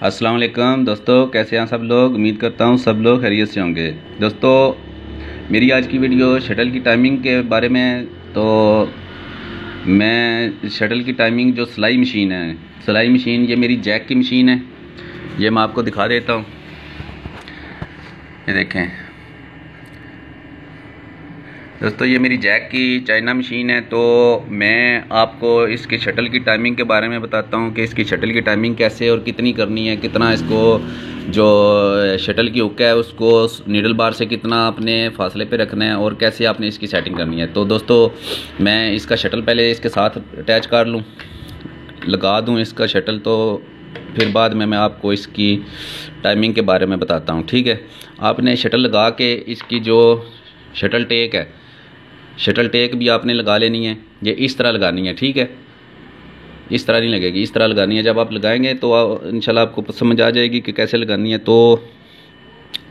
अस्सलाम वालेकुम दोस्तों, कैसे हैं सब लोग। उम्मीद करता हूँ सब लोग खैरियत से होंगे। दोस्तों, मेरी आज की वीडियो शटल की टाइमिंग के बारे में। तो मैं शटल की टाइमिंग जो सिलाई मशीन है, सिलाई मशीन ये मेरी जैक की मशीन है। ये मैं आपको दिखा देता हूँ। ये देखें दोस्तों, ये मेरी जैक की चाइना मशीन है। तो मैं आपको इसकी शटल की टाइमिंग के बारे में बताता हूँ कि इसकी शटल की टाइमिंग कैसे और कितनी करनी है, कितना इसको जो शटल की हुक है उसको नीडल बार से कितना अपने फासले पे रखना है और कैसे आपने इसकी सेटिंग करनी है। तो दोस्तों, मैं इसका शटल पहले इसके साथ अटैच कर लूँ, लगा दूँ इसका शटल, तो फिर बाद में मैं आपको इसकी टाइमिंग के बारे में बताता हूँ। ठीक है, आपने शटल लगा के इसकी जो शटल टेक है, शटल टेक भी आपने लगा लेनी है। ये इस तरह लगानी है, ठीक है, इस तरह नहीं लगेगी, इस तरह लगानी है। जब आप लगाएंगे तो इंशाल्लाह आपको समझ आ जाएगी कि कैसे लगानी है। तो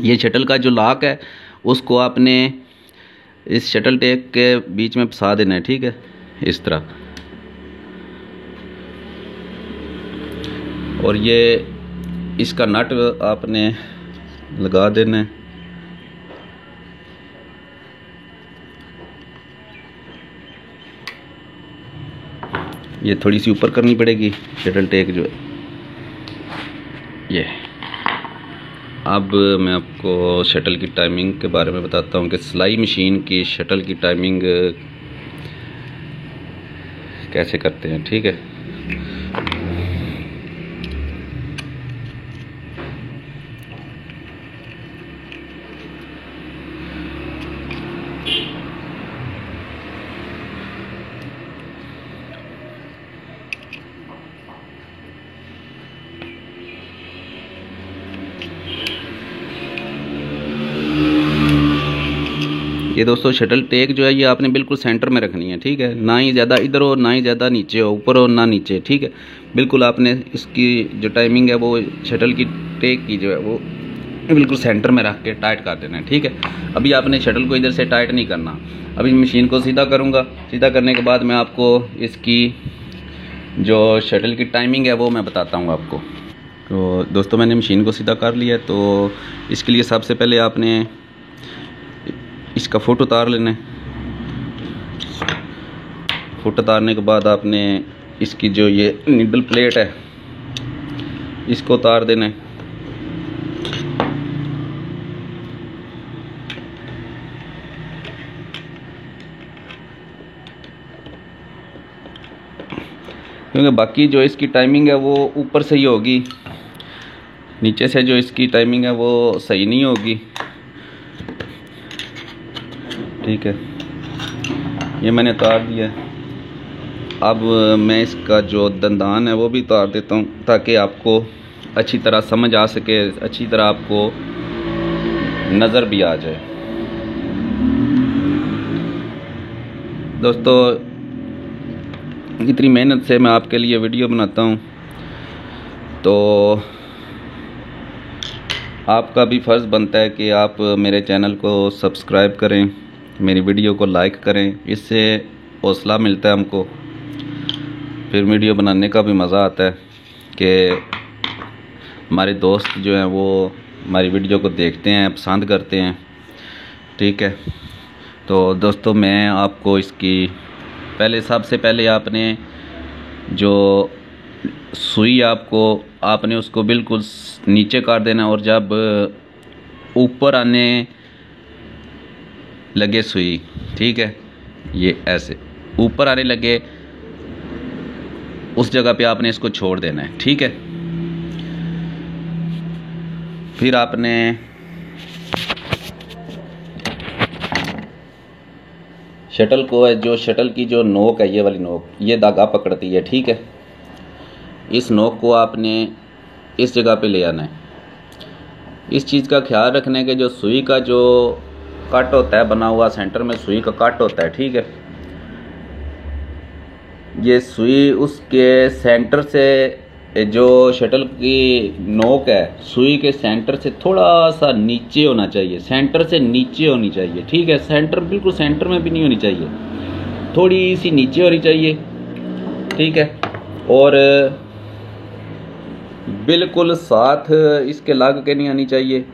ये शटल का जो लॉक है उसको आपने इस शटल टेक के बीच में फंसा देना है, ठीक है, इस तरह। और ये इसका नट आपने लगा देना है। ये थोड़ी सी ऊपर करनी पड़ेगी शटल टेक जो है ये। अब मैं आपको शटल की टाइमिंग के बारे में बताता हूँ कि सिलाई मशीन की शटल की टाइमिंग कैसे करते हैं, ठीक है। ये दोस्तों शटल टेक जो है ये आपने बिल्कुल सेंटर में रखनी है, ठीक है, ना ही ज़्यादा इधर हो ना ही ज़्यादा नीचे हो, ऊपर हो ना नीचे, ठीक है। बिल्कुल आपने इसकी जो टाइमिंग है वो शटल की टेक की जो है वो बिल्कुल सेंटर में रख के टाइट कर देना है, ठीक है। अभी आपने शटल को इधर से टाइट नहीं करना। अभी मशीन को सीधा करूँगा, सीधा करने के बाद मैं आपको इसकी जो शटल की टाइमिंग है वो मैं बताता हूँ आपको। तो दोस्तों, मैंने मशीन को सीधा कर लिया। तो इसके लिए सबसे पहले आपने इसका फुट उतार लेना है। फुट उतारने के बाद आपने इसकी जो ये निडल प्लेट है इसको उतार देना है। क्योंकि बाकी जो इसकी टाइमिंग है वो ऊपर से ही होगी, नीचे से जो इसकी टाइमिंग है वो सही नहीं होगी, ठीक है। ये मैंने उतार दिया। अब मैं इसका जो दंदान है वो भी उतार देता हूँ ताकि आपको अच्छी तरह समझ आ सके, अच्छी तरह आपको नज़र भी आ जाए। दोस्तों, इतनी मेहनत से मैं आपके लिए वीडियो बनाता हूँ, तो आपका भी फ़र्ज़ बनता है कि आप मेरे चैनल को सब्सक्राइब करें, मेरी वीडियो को लाइक करें। इससे हौसला मिलता है हमको, फिर वीडियो बनाने का भी मज़ा आता है कि हमारे दोस्त जो हैं वो हमारी वीडियो को देखते हैं, पसंद करते हैं, ठीक है। तो दोस्तों, मैं आपको इसकी सबसे पहले आपने जो सुई आपने उसको बिल्कुल नीचे कर देना। और जब ऊपर आने लगे सुई, ठीक है, ये ऐसे ऊपर आने लगे उस जगह पे आपने इसको छोड़ देना है, ठीक है। फिर आपने शटल को जो शटल की जो नोक है, ये वाली नोक, ये धागा पकड़ती है, ठीक है। इस नोक को आपने इस जगह पे ले आना है। इस चीज़ का ख्याल रखना है कि जो सुई का जो कट होता है बना हुआ, सेंटर में सुई का कट होता है, ठीक है, ये सुई उसके सेंटर से जो शटल की नोक है सुई के सेंटर से थोड़ा सा नीचे होना चाहिए, सेंटर से नीचे होनी चाहिए, ठीक है। सेंटर बिल्कुल सेंटर में भी नहीं होनी चाहिए, थोड़ी सी नीचे होनी चाहिए, ठीक है। और बिल्कुल साथ इसके लग के नहीं आनी चाहिए।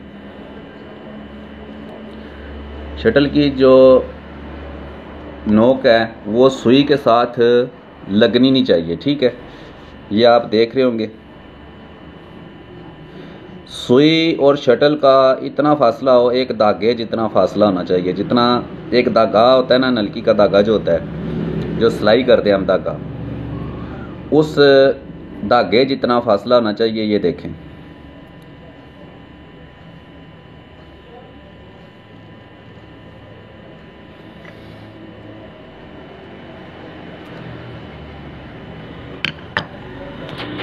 शटल की जो नोक है वो सुई के साथ लगनी नहीं चाहिए, ठीक है। ये आप देख रहे होंगे सुई और शटल का इतना फासला हो, एक धागे जितना फासला होना चाहिए। जितना एक धागा होता है ना, नलकी का धागा जो होता है, जो सिलाई करते हैं हम धागा, उस धागे जितना फासला होना चाहिए। ये देखें,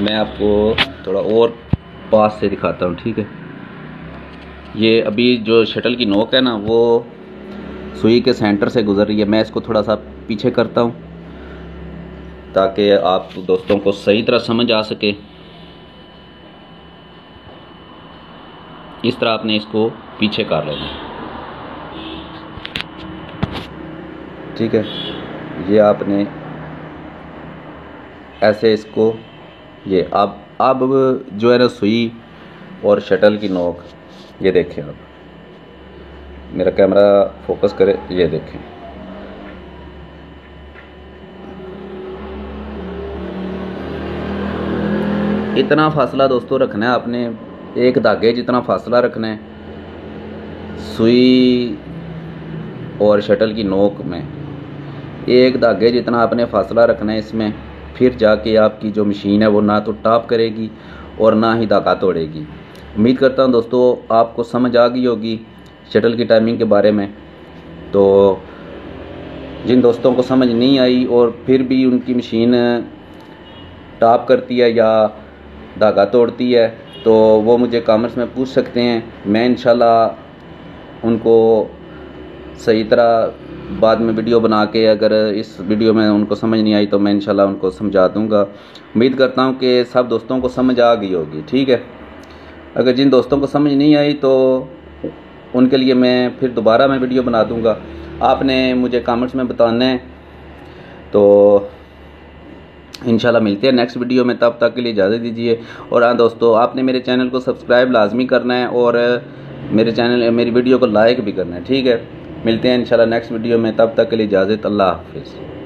मैं आपको थोड़ा और पास से दिखाता हूँ, ठीक है। ये अभी जो शटल की नोक है ना, वो सुई के सेंटर से गुजर रही है। मैं इसको थोड़ा सा पीछे करता हूँ ताकि आप दोस्तों को सही तरह समझ आ सके। इस तरह आपने इसको पीछे कर लेना, ठीक है। ये आपने ऐसे इसको, ये अब जो है ना सुई और शटल की नोक, ये देखें आप, मेरा कैमरा फोकस करे, ये देखें। इतना फासला दोस्तों रखना है आपने, एक धागे जितना फासला रखना है सुई और शटल की नोक में। एक धागे जितना आपने फासला रखना है इसमें, फिर जाके आपकी जो मशीन है वो ना तो टॉप करेगी और ना ही धागा तोड़ेगी। उम्मीद करता हूँ दोस्तों आपको समझ आ गई होगी शटल की टाइमिंग के बारे में। तो जिन दोस्तों को समझ नहीं आई और फिर भी उनकी मशीन टॉप करती है या धागा तोड़ती है, तो वो मुझे कमेंट्स में पूछ सकते हैं। मैं इंशाल्लाह उनको सही तरह बाद में वीडियो बना के, अगर इस वीडियो में उनको समझ नहीं आई तो मैं इंशाल्लाह उनको समझा दूंगा। उम्मीद करता हूं कि सब दोस्तों को समझ आ गई होगी, ठीक है। अगर जिन दोस्तों को समझ नहीं आई तो उनके लिए मैं फिर दोबारा मैं वीडियो बना दूंगा। आपने मुझे कमेंट्स में बताना है। तो इंशाल्लाह मिलते हैं नेक्स्ट वीडियो में, तब तक के लिए इजाज़त दीजिए। और हाँ दोस्तों, आपने मेरे चैनल को सब्सक्राइब लाजमी करना है और मेरी वीडियो को लाइक भी करना है, ठीक है। मिलते हैं इंशाल्लाह नेक्स्ट वीडियो में, तब तक के लिए इजाज़त। अल्लाह हाफिज़।